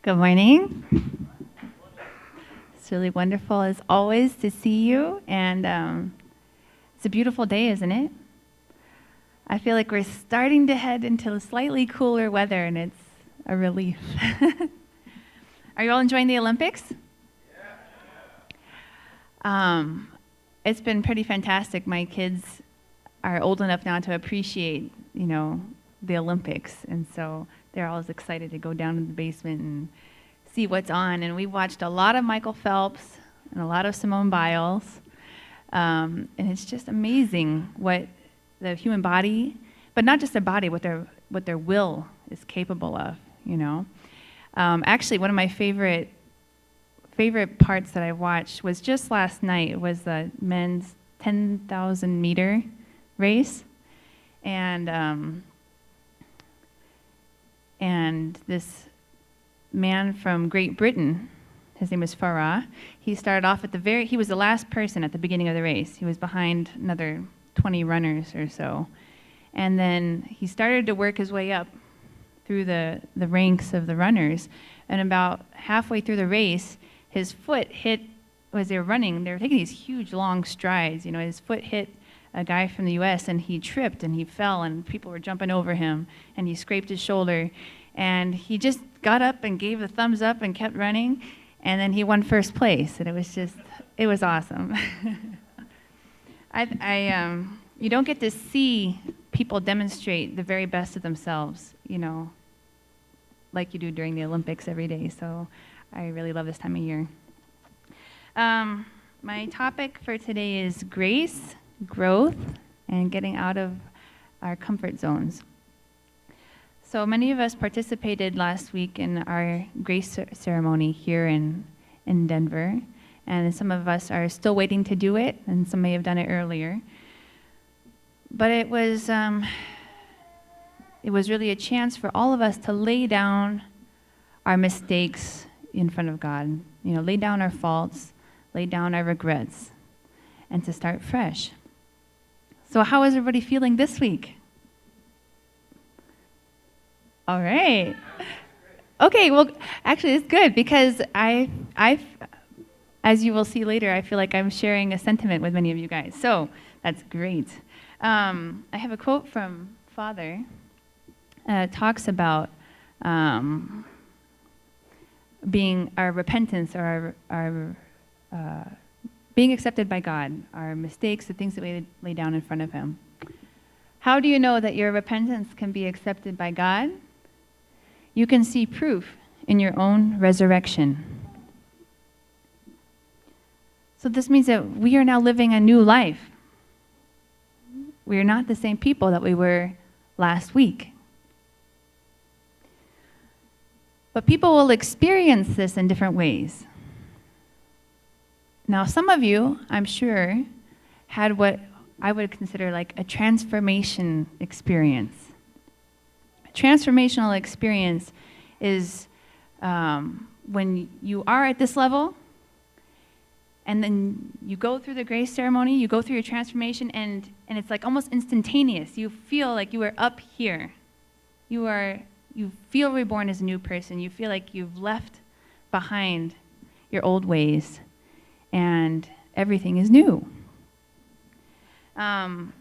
Good morning. It's really wonderful, as always, to see you. And it's a beautiful day, isn't it? I feel like we're starting to head into slightly cooler weather, and it's a relief. Are you all enjoying the Olympics? It's been pretty fantastic. My kids are old enough now to appreciate, the Olympics, and so they're always excited to go down in the basement and see what's on. And we watched a lot of Michael Phelps and a lot of Simone Biles, and it's just amazing what the human body, but not just their body, what their will is capable of. Actually, one of my favorite parts that I watched was just last night. It was the men's 10,000 meter race, and this man from Great Britain, his name is Farah. He started off he was the last person at the beginning of the race. He was behind another 20 runners or so. And then he started to work his way up through the ranks of the runners. And about halfway through the race, his foot hit, as they were running, they were taking these huge, long strides. His foot hit a guy from the U.S., and he tripped, and he fell, and people were jumping over him, and he scraped his shoulder. And he just got up and gave a thumbs up and kept running, and then he won first place, and it was awesome. You don't get to see people demonstrate the very best of themselves, like you do during the Olympics every day. So I really love this time of year. My topic for today is grace, growth, and getting out of our comfort zones. So many of us participated last week in our grace ceremony here in Denver, and some of us are still waiting to do it, and some may have done it earlier. But it was really a chance for all of us to lay down our mistakes in front of God, lay down our faults, lay down our regrets, and to start fresh. So how is everybody feeling this week? All right. Okay, well, actually, it's good because I, as you will see later, I feel like I'm sharing a sentiment with many of you guys. So that's great. I have a quote from Father. Talks about being our repentance or our being accepted by God, our mistakes, the things that we lay down in front of Him. How do you know that your repentance can be accepted by God? You can see proof in your own resurrection. So this means that we are now living a new life. We are not the same people that we were last week. But people will experience this in different ways. Now, some of you, I'm sure, had what I would consider like a transformation experience. A transformational experience is when you are at this level, and then you go through the grace ceremony, you go through your transformation, and it's like almost instantaneous. You feel like you are up here. You feel reborn as a new person. You feel like you've left behind your old ways, and everything is new. One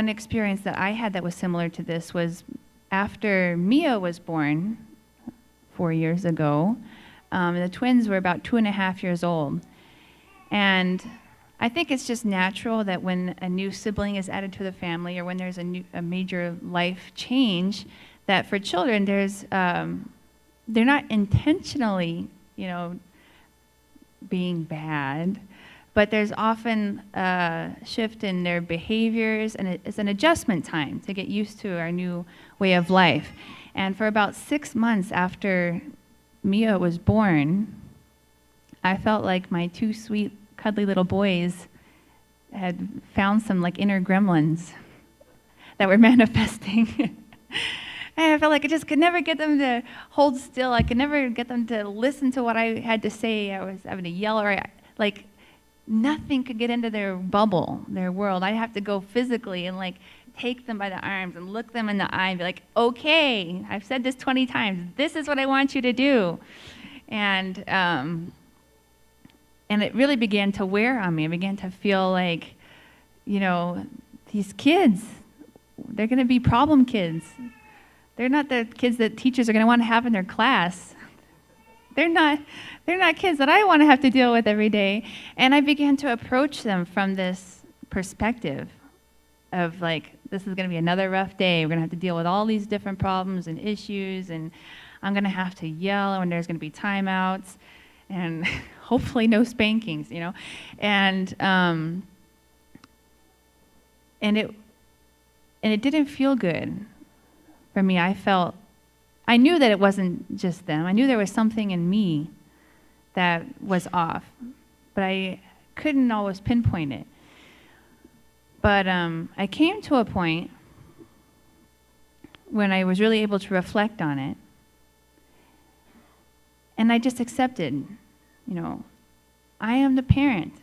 experience that I had that was similar to this was after Mia was born 4 years ago. The twins were about 2.5 years old. And I think it's just natural that when a new sibling is added to the family, or when there's a major life change, that for children, they're not intentionally, being bad, but there's often a shift in their behaviors, and it's an adjustment time to get used to our new way of life. And for about 6 months after Mia was born, I felt like my two sweet, cuddly little boys had found some like inner gremlins that were manifesting. And I felt like I just could never get them to hold still. I could never get them to listen to what I had to say. I was having to yell, or like nothing could get into their bubble, their world. I'd have to go physically and like take them by the arms and look them in the eye and be like, okay, I've said this 20 times. This is what I want you to do. And it really began to wear on me. I began to feel like, these kids, they're going to be problem kids. They're not the kids that teachers are going to want to have in their class. They're not kids that I want to have to deal with every day. And I began to approach them from this perspective of like, this is going to be another rough day. We're going to have to deal with all these different problems and issues, and I'm going to have to yell, and there's going to be timeouts, and hopefully no spankings, And it didn't feel good for me. I knew that it wasn't just them. I knew there was something in me that was off, but I couldn't always pinpoint it. But I came to a point when I was really able to reflect on it, and I just accepted, I am the parent.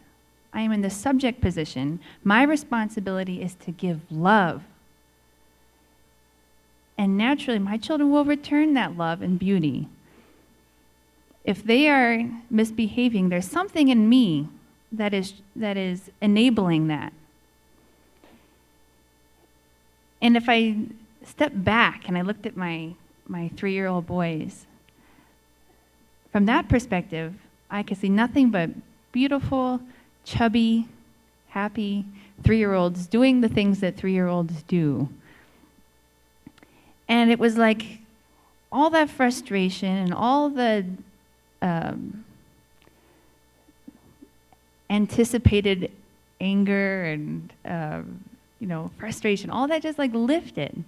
I am in the subject position. My responsibility is to give love. And naturally, my children will return that love and beauty. If they are misbehaving, there's something in me that is enabling that. And if I step back and I looked at my 3-year-old boys, from that perspective, I could see nothing but beautiful, chubby, happy 3-year-olds doing the things that 3-year-olds do. And it was like all that frustration and all the anticipated anger and frustration, all that just like lifted.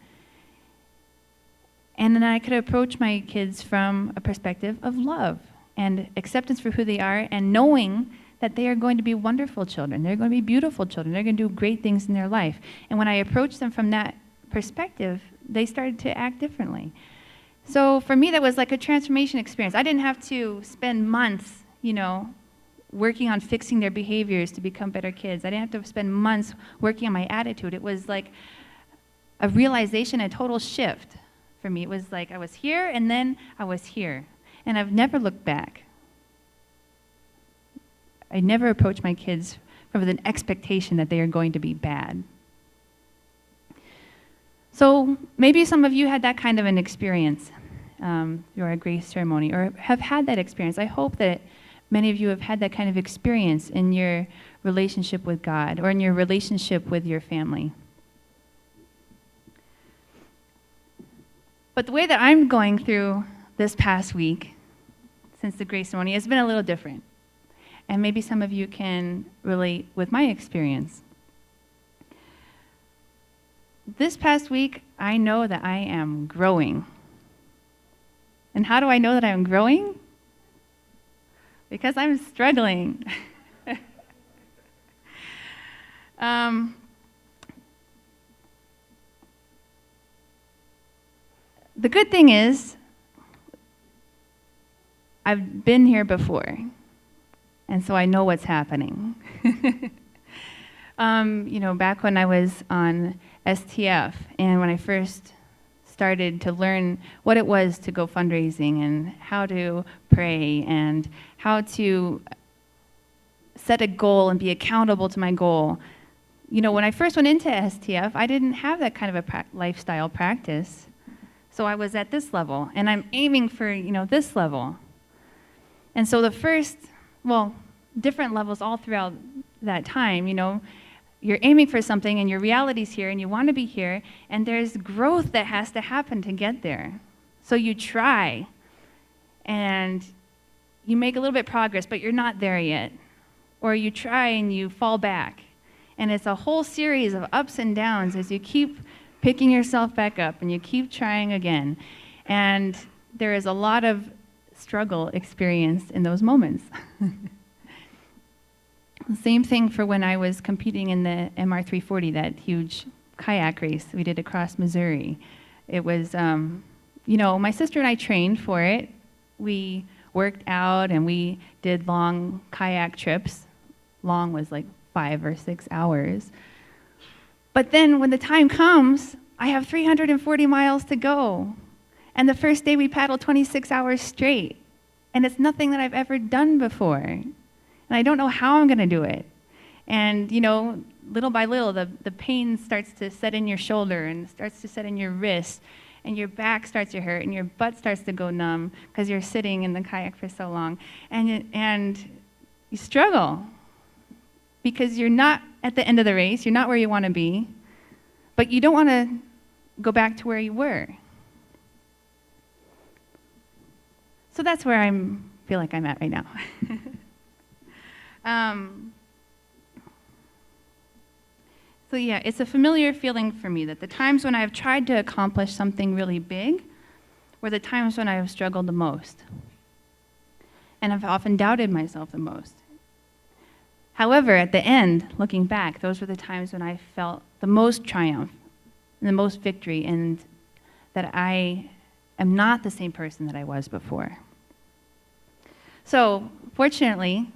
And then I could approach my kids from a perspective of love and acceptance for who they are, and knowing that they are going to be wonderful children. They're going to be beautiful children. They're going to do great things in their life. And when I approached them from that perspective, they started to act differently. So for me, that was like a transformation experience. I didn't have to spend months, working on fixing their behaviors to become better kids. I didn't have to spend months working on my attitude. It was like a realization, a total shift for me. It was like I was here, and then I was here. And I've never looked back. I never approach my kids with an expectation that they are going to be bad. So maybe some of you had that kind of an experience through a grace ceremony, or have had that experience. I hope that many of you have had that kind of experience in your relationship with God or in your relationship with your family. But the way that I'm going through this past week, since the grace ceremony, has been a little different. And maybe some of you can relate with my experience. This past week, I know that I am growing. And how do I know that I'm growing? Because I'm struggling. The good thing is, I've been here before, and so I know what's happening. Back when I was on STF, and when I first started to learn what it was to go fundraising and how to pray and how to set a goal and be accountable to my goal. When I first went into STF, I didn't have that kind of a lifestyle practice. So I was at this level, and I'm aiming for, this level. And so different levels all throughout that time, you're aiming for something and your reality's here and you want to be here, and there's growth that has to happen to get there. So you try and you make a little bit of progress, but you're not there yet. Or you try and you fall back. And it's a whole series of ups and downs as you keep picking yourself back up and you keep trying again. And there is a lot of struggle experienced in those moments. Same thing for when I was competing in the MR340, that huge kayak race we did across Missouri. It was, my sister and I trained for it. We worked out and we did long kayak trips. Long was like 5 or 6 hours. But then when the time comes, I have 340 miles to go. And the first day we paddled 26 hours straight. And it's nothing that I've ever done before. And I don't know how I'm going to do it. And, little by little, the pain starts to set in your shoulder and starts to set in your wrist. And your back starts to hurt and your butt starts to go numb because you're sitting in the kayak for so long. And you struggle because you're not at the end of the race. You're not where you want to be. But you don't want to go back to where you were. So that's where I feel like I'm at right now. So yeah, it's a familiar feeling for me that the times when I've tried to accomplish something really big were the times when I have struggled the most. And I've often doubted myself the most. However, at the end, looking back, those were the times when I felt the most triumph, and the most victory, and that I am not the same person that I was before. So, fortunately,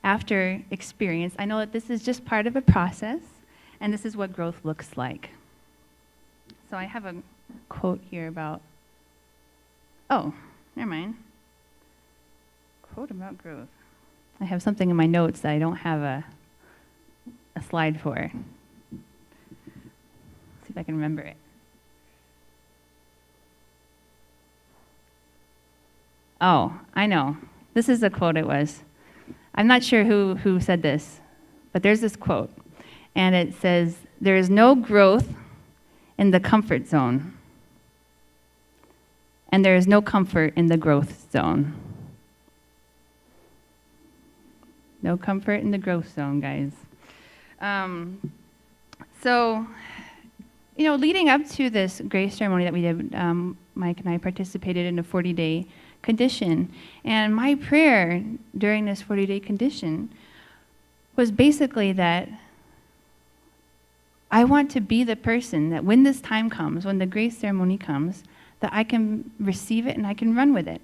after experience, I know that this is just part of a process, and this is what growth looks like. So I have a quote here about, never mind. Quote about growth. I have something in my notes that I don't have a slide for. Let's see if I can remember it. Oh, I know. This is the quote it was. I'm not sure who said this, but there's this quote. And it says, "There is no growth in the comfort zone. And there is no comfort in the growth zone." No comfort in the growth zone, guys. So, leading up to this grace ceremony that we did, Mike and I participated in a 40-day condition. And my prayer during this 40-day condition was basically that I want to be the person that when this time comes, when the grace ceremony comes, that I can receive it and I can run with it.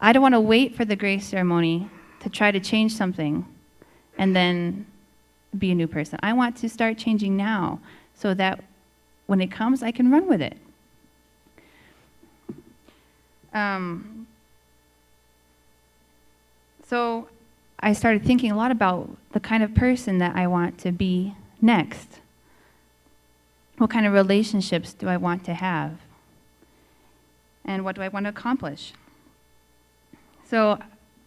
I don't want to wait for the grace ceremony to try to change something and then be a new person. I want to start changing now so that when it comes, I can run with it. So I started thinking a lot about the kind of person that I want to be next. What kind of relationships do I want to have? And what do I want to accomplish? So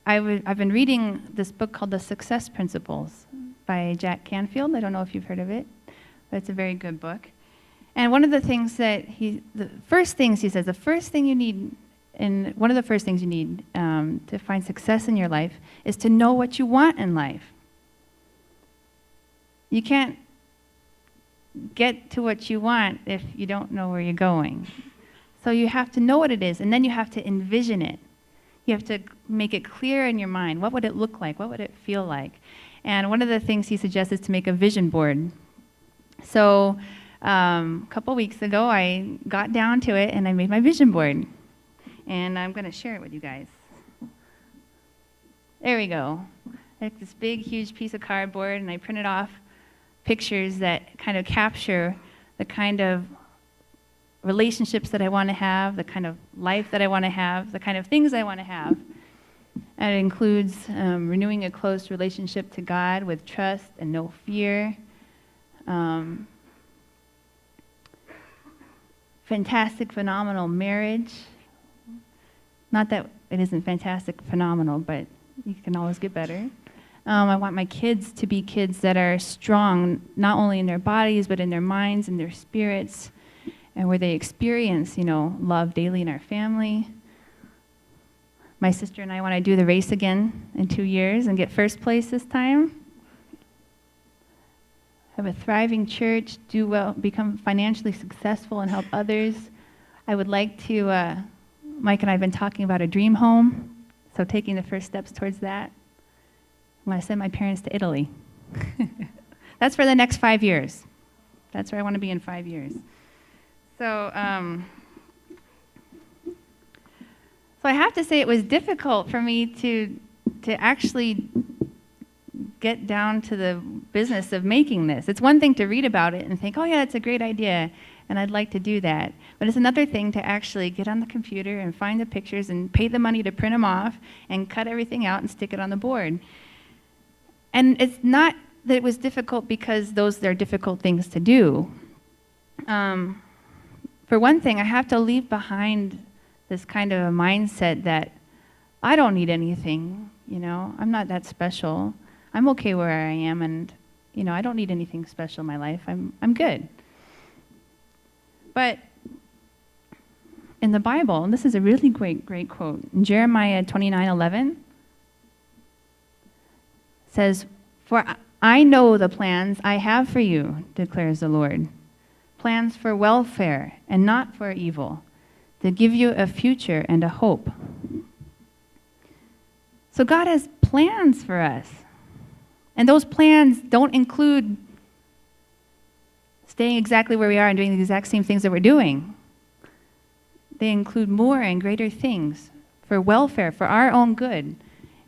I've been reading this book called The Success Principles by Jack Canfield. I don't know if you've heard of it, but it's a very good book. And one of the things that the first thing you need, and one of the first things you need to find success in your life is to know what you want in life. You can't get to what you want if you don't know where you're going. So you have to know what it is, and then you have to envision it. You have to make it clear in your mind. What would it look like? What would it feel like? And one of the things he suggests is to make a vision board. So a couple weeks ago, I got down to it, and I made my vision board. And I'm going to share it with you guys. There we go. I took this big, huge piece of cardboard, and I printed off pictures that kind of capture the kind of relationships that I want to have, the kind of life that I want to have, the kind of things I want to have. And it includes renewing a close relationship to God with trust and no fear. Fantastic, phenomenal marriage. Not that it isn't fantastic, phenomenal, but you can always get better. I want my kids to be kids that are strong, not only in their bodies, but in their minds and their spirits, and where they experience, love daily in our family. My sister and I want to do the race again in 2 years and get first place this time. Have a thriving church, do well, become financially successful, and help others. I would like to, Mike and I have been talking about a dream home, so taking the first steps towards that. I'm going to send my parents to Italy. That's for the next 5 years. That's where I want to be in 5 years. So I have to say it was difficult for me to actually get down to the business of making this. It's one thing to read about it and think, oh yeah, that's a great idea, and I'd like to do that. But it's another thing to actually get on the computer and find the pictures and pay the money to print them off and cut everything out and stick it on the board. And it's not that it was difficult because they're difficult things to do. For one thing, I have to leave behind this kind of a mindset that I don't need anything, I'm not that special. I'm okay where I am, and I don't need anything special in my life. I'm good. But in the Bible, and this is a really great quote, in Jeremiah 29:11 says, "For I know the plans I have for you, declares the Lord, plans for welfare and not for evil, to give you a future and a hope." So God has plans for us. And those plans don't include staying exactly where we are and doing the exact same things that we're doing. They include more and greater things for welfare, for our own good,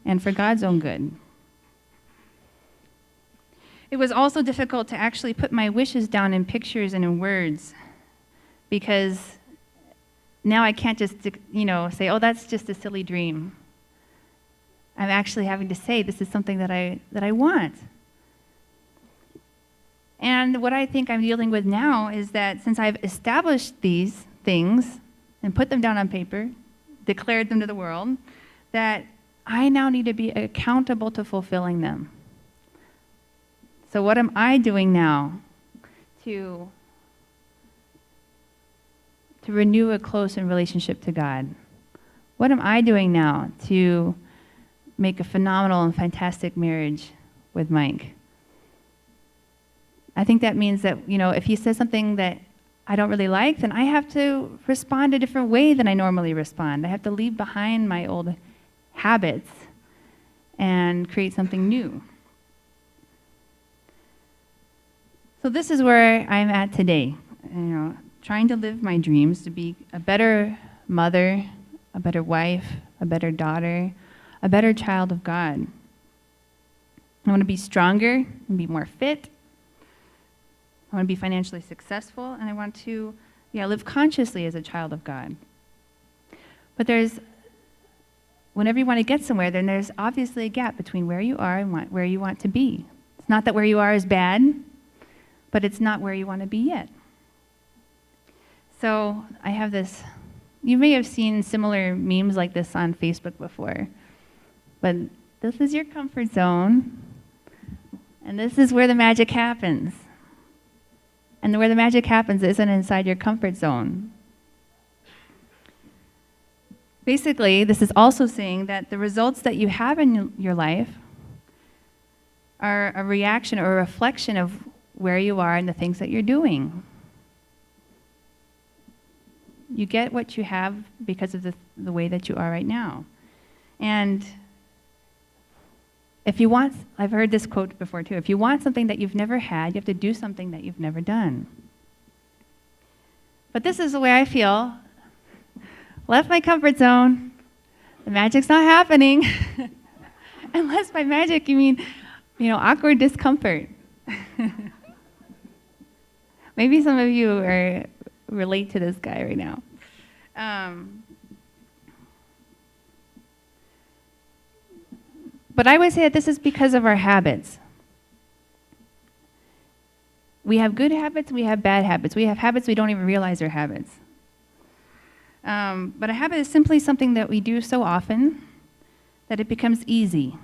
and for God's own good. It was also difficult to actually put my wishes down in pictures and in words, because now I can't just, say, oh, that's just a silly dream. I'm actually having to say, this is something that I want. And what I think I'm dealing with now is that since I've established these things and put them down on paper, declared them to the world, that I now need to be accountable to fulfilling them. So what am I doing now to renew a close relationship to God? What am I doing now to make a phenomenal and fantastic marriage with Mike? I think that means that, if he says something that I don't really like, then I have to respond a different way than I normally respond. I have to leave behind my old habits and create something new. So this is where I'm at today, trying to live my dreams to be a better mother, a better wife, a better daughter, a better child of God. I want to be stronger and be more fit. I want to be financially successful, and I want to live consciously as a child of God. But whenever you want to get somewhere, then there's obviously a gap between where you are and where you want to be. It's not that where you are is bad, but it's not where you want to be yet. So I have this, you may have seen similar memes like this on Facebook before, but this is your comfort zone, and this is where the magic happens. And where the magic happens isn't inside your comfort zone. Basically, this is also saying that the results that you have in your life are a reaction or a reflection of where you are and the things that you're doing. You get what you have because of the way that you are right now. And if you want, I've heard this quote before too, if you want something that you've never had, you have to do something that you've never done. But this is the way I feel. Left my comfort zone. The magic's not happening. Unless by magic you mean, awkward discomfort. Maybe some of you relate to this guy right now. But I would say that this is because of our habits. We have good habits, we have bad habits. We have habits we don't even realize are habits. But a habit is simply something that we do so often that it becomes easy.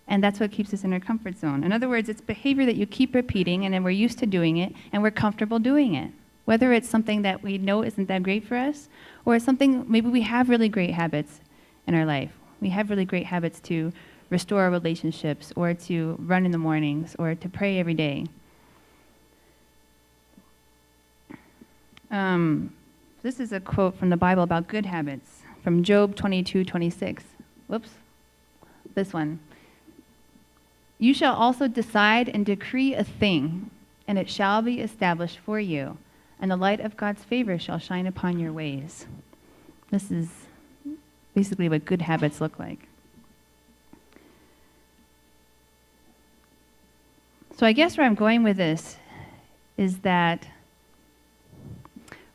And that's what keeps us in our comfort zone. In other words, it's behavior that you keep repeating, and then we're used to doing it, and we're comfortable doing it. Whether it's something that we know isn't that great for us, or it's something, maybe we have really great habits in our life. We have really great habits to restore our relationships, or to run in the mornings, or to pray every day. This is a quote from the Bible about good habits, from Job 22:26. Whoops, this one. You shall also decide and decree a thing, and it shall be established for you, and the light of God's favor shall shine upon your ways. This is basically what good habits look like. So I guess where I'm going with this is that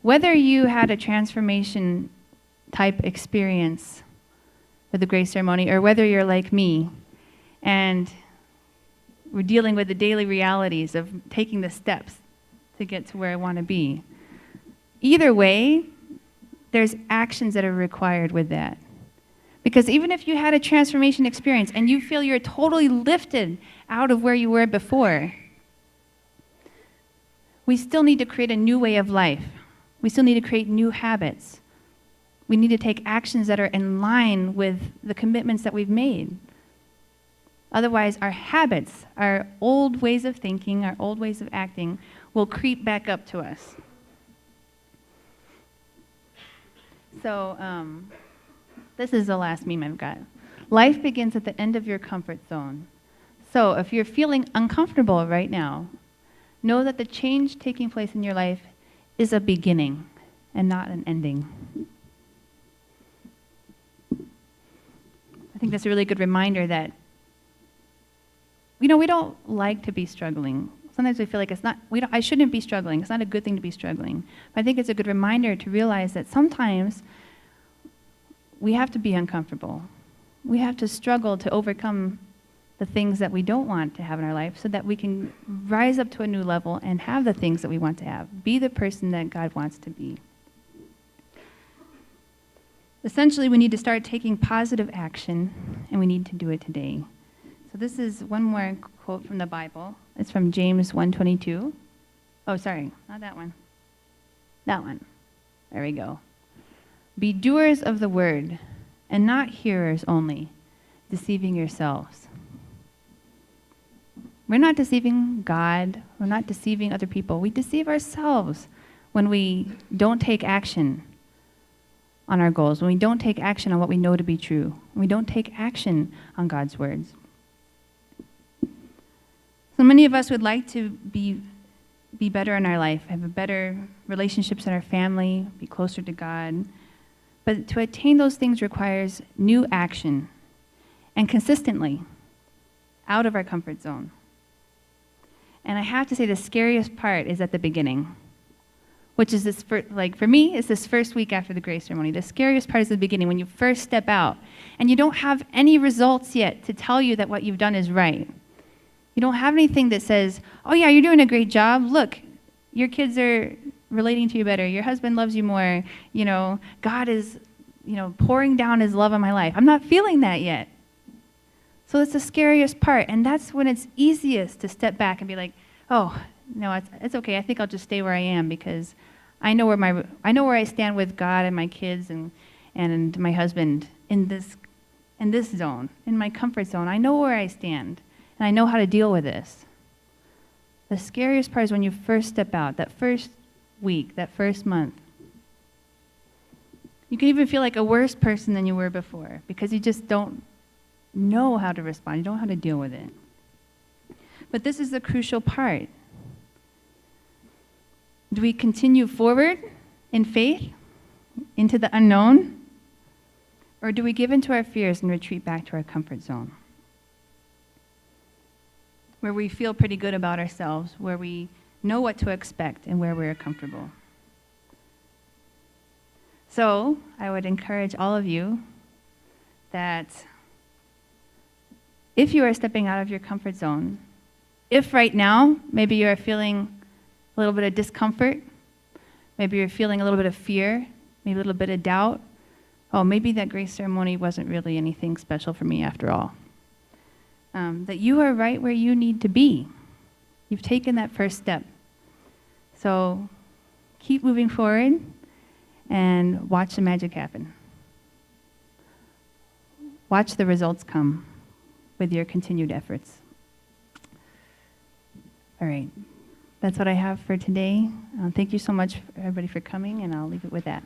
whether you had a transformation type experience with the grace ceremony, or whether you're like me and we're dealing with the daily realities of taking the steps to get to where I want to be, either way, there's actions that are required with that. Because even if you had a transformation experience and you feel you're totally lifted out of where you were before, we still need to create a new way of life. We still need to create new habits. We need to take actions that are in line with the commitments that we've made. Otherwise, our habits, our old ways of thinking, our old ways of acting will creep back up to us. So, this is the last meme I've got. Life begins at the end of your comfort zone. So if you're feeling uncomfortable right now, know that the change taking place in your life is a beginning and not an ending. I think that's a really good reminder that, we don't like to be struggling. Sometimes we feel like I shouldn't be struggling. It's not a good thing to be struggling. But I think it's a good reminder to realize that sometimes we have to be uncomfortable. We have to struggle to overcome the things that we don't want to have in our life so that we can rise up to a new level and have the things that we want to have. Be the person that God wants to be. Essentially, we need to start taking positive action, and we need to do it today. So this is one more quote from the Bible. It's from James 1:22. Oh, sorry, not that one. That one. There we go. Be doers of the word, and not hearers only, deceiving yourselves. We're not deceiving God. We're not deceiving other people. We deceive ourselves when we don't take action on our goals, when we don't take action on what we know to be true, when we don't take action on God's words. So many of us would like to be better in our life, have better relationships in our family, be closer to God. But to attain those things requires new action, and consistently, out of our comfort zone. And I have to say the scariest part is at the beginning, which is for me, it's this first week after the grace ceremony. The scariest part is the beginning, when you first step out, and you don't have any results yet to tell you that what you've done is right. You don't have anything that says, oh yeah, you're doing a great job. Look, your kids are relating to you better. Your husband loves you more. God is, pouring down his love on my life. I'm not feeling that yet. So that's the scariest part. And that's when it's easiest to step back and be like, oh, no, it's okay. I think I'll just stay where I am because I know where I stand with God and my kids and my husband in this zone, in my comfort zone. I know where I stand. And I know how to deal with this. The scariest part is when you first step out, that first week, that first month. You can even feel like a worse person than you were before because you just don't know how to respond. You don't know how to deal with it. But this is the crucial part. Do we continue forward in faith into the unknown? Or do we give in to our fears and retreat back to our comfort zone? Where we feel pretty good about ourselves, where we know what to expect, and where we're comfortable. So, I would encourage all of you that if you are stepping out of your comfort zone, if right now, maybe you are feeling a little bit of discomfort, maybe you're feeling a little bit of fear, maybe a little bit of doubt, oh, maybe that grace ceremony wasn't really anything special for me after all. That you are right where you need to be. You've taken that first step. So keep moving forward and watch the magic happen. Watch the results come with your continued efforts. All right, that's what I have for today. Thank you so much, everybody, for coming, and I'll leave it with that.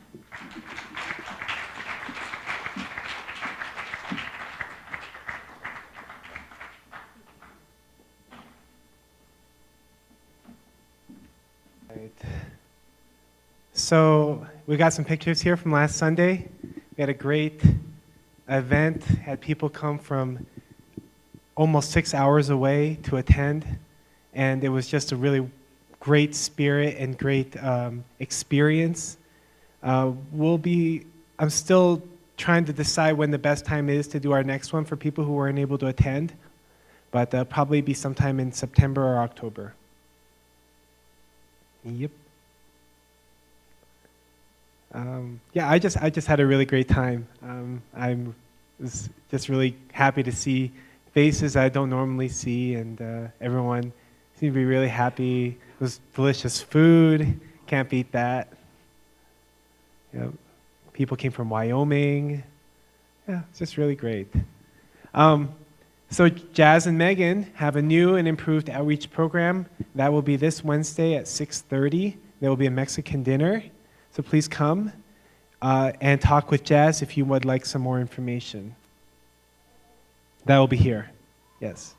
So we got some pictures here from last Sunday. We had a great event, had people come from almost 6 hours away to attend. and it was just a really great spirit and great experience. I'm still trying to decide when the best time is to do our next one for people who weren't able to attend, but probably be sometime in September or October. Yep. Yeah, I just had a really great time. I'm just really happy to see faces I don't normally see, and everyone seemed to be really happy. It was delicious food. Can't beat that. Yep. People came from Wyoming. Yeah, it's just really great. So Jazz and Megan have a new and improved outreach program. That will be this Wednesday at 6:30. There will be a Mexican dinner. So please come and talk with Jazz if you would like some more information. That will be here. Yes.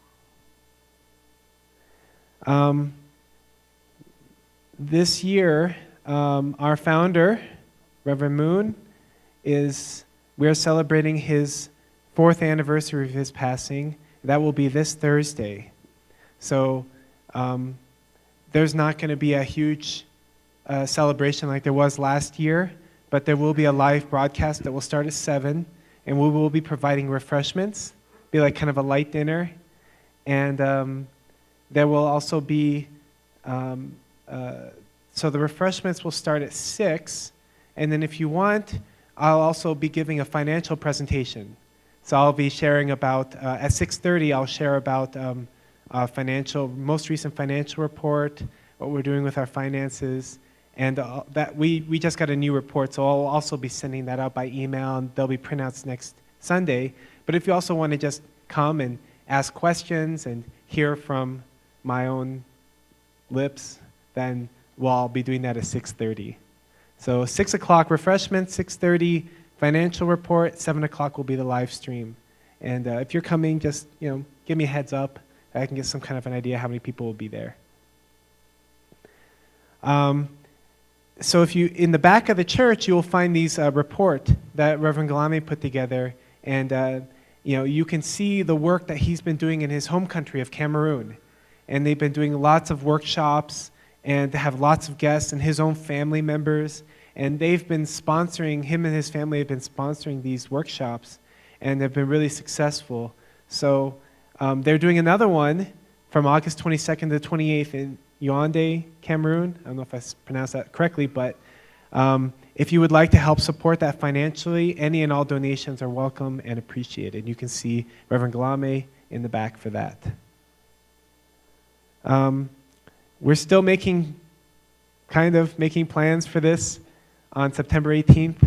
This year, our founder, Reverend Moon, we're celebrating his 4th anniversary of his passing. That will be this Thursday. So there's not going to be a huge celebration like there was last year, but there will be a live broadcast that will start at 7, and we will be providing refreshments, be like kind of a light dinner, and there will also be, so the refreshments will start at 6, and then if you want, I'll also be giving a financial presentation. So I'll be sharing about, at 6:30, I'll share about most recent financial report, what we're doing with our finances, and that we just got a new report, so I'll also be sending that out by email, and there'll be printouts next Sunday. But if you also want to just come and ask questions and hear from my own lips, then I'll be doing that at 6:30. So 6 o'clock refreshments, 6:30 financial report, 7 o'clock will be the live stream. And if you're coming, just give me a heads up. I can get some kind of an idea how many people will be there. So if you, in the back of the church, you will find these report that Reverend Galame put together, and you can see the work that he's been doing in his home country of Cameroon. And they've been doing lots of workshops, and they have lots of guests and his own family members, and they've been sponsoring, him and his family have been sponsoring these workshops, and they've been really successful. So they're doing another one from August 22nd to 28th in Yaoundé, Cameroon. I don't know if I pronounced that correctly, but if you would like to help support that financially, any and all donations are welcome and appreciated. You can see Reverend Galame in the back for that. We're still making plans for this on September 18th.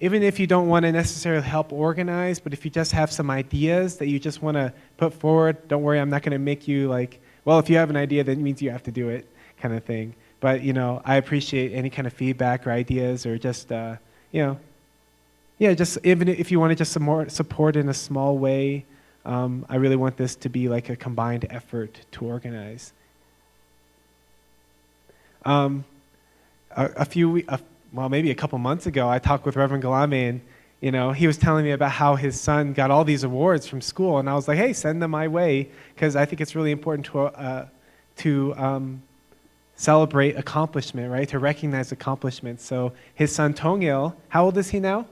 Even if you don't want to necessarily help organize, but if you just have some ideas that you just want to put forward, don't worry, I'm not going to make you if you have an idea, that means you have to do it, kind of thing. But, I appreciate any kind of feedback or ideas, or just, just even if you want to just some more support in a small way. I really want this to be like a combined effort to organize. Maybe a couple months ago, I talked with Reverend Galame, and he was telling me about how his son got all these awards from school, and I was like, hey, send them my way, because I think it's really important to celebrate accomplishment, right? To recognize accomplishments. So his son Tongil, how old is he now?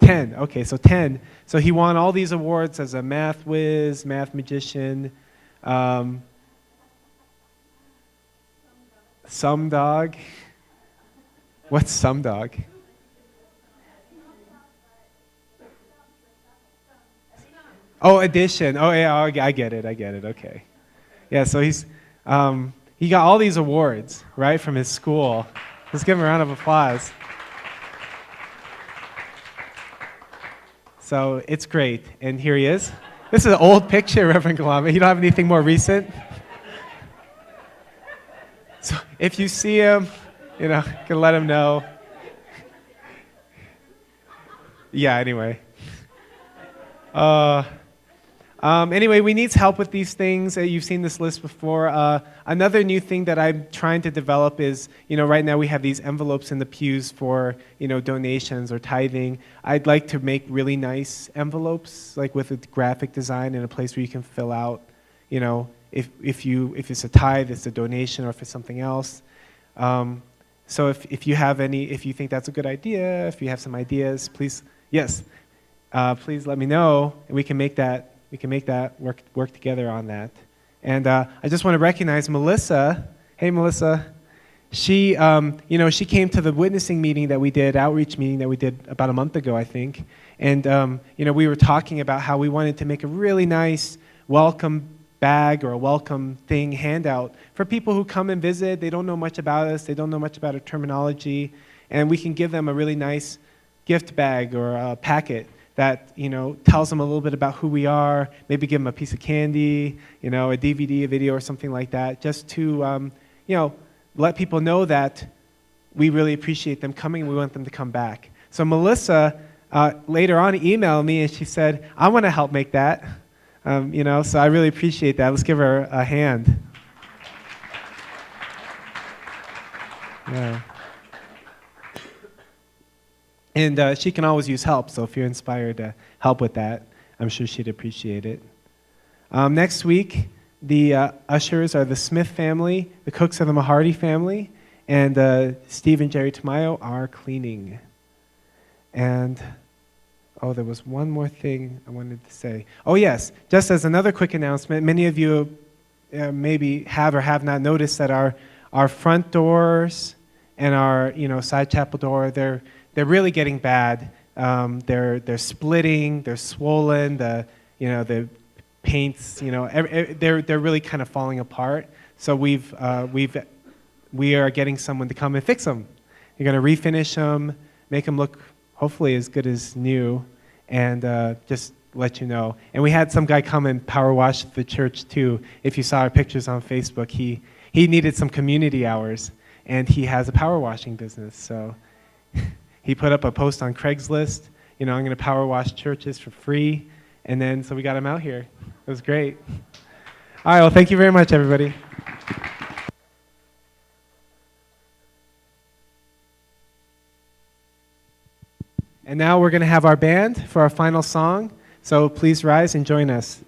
10. Okay, so 10. So he won all these awards as a math whiz, math magician, Sum dog. What's sum dog? Oh, addition. Oh, yeah, I get it. Okay. Yeah, so he got all these awards, right, from his school. Let's give him a round of applause. So it's great. And here he is. This is an old picture, Reverend Galame. You don't have anything more recent? So if you see him, you can let him know. Yeah, anyway. Anyway, we need help with these things. You've seen this list before. Another new thing that I'm trying to develop is, right now we have these envelopes in the pews for, donations or tithing. I'd like to make really nice envelopes, like with a graphic design and a place where you can fill out, if it's a tithe, it's a donation, or if it's something else. So if you think that's a good idea, if you have some ideas, please, yes, please let me know, and we can make that work together on that. And I just want to recognize Melissa. Hey, Melissa. She, she came to the witnessing meeting that we did, outreach meeting that we did about a month ago, I think. And, we were talking about how we wanted to make a really nice welcome bag or a welcome thing handout for people who come and visit. They don't know much about us. They don't know much about our terminology. And we can give them a really nice gift bag or a packet that tells them a little bit about who we are, maybe give them a piece of candy, a DVD, a video, or something like that, just to let people know that we really appreciate them coming and we want them to come back. So Melissa later on emailed me and she said, I want to help make that, so I really appreciate that. Let's give her a hand. Yeah. And she can always use help, so if you're inspired to help with that, I'm sure she'd appreciate it. Next week, the ushers are the Smith family, the cooks are the Mahardy family, and Steve and Jerry Tamayo are cleaning. And, there was one more thing I wanted to say. Oh, yes, just as another quick announcement, many of you maybe have or have not noticed that our front doors and our side chapel door, they're really getting bad. They're splitting. They're swollen. The paints. They're really kind of falling apart. So we are getting someone to come and fix them. You're going to refinish them, make them look hopefully as good as new, and just let you know. And we had some guy come and power wash the church too. If you saw our pictures on Facebook, he needed some community hours, and he has a power washing business. So. He put up a post on Craigslist, I'm going to power wash churches for free, and then so we got him out here. It was great. All right, well, thank you very much, everybody. And now we're going to have our band for our final song, so please rise and join us.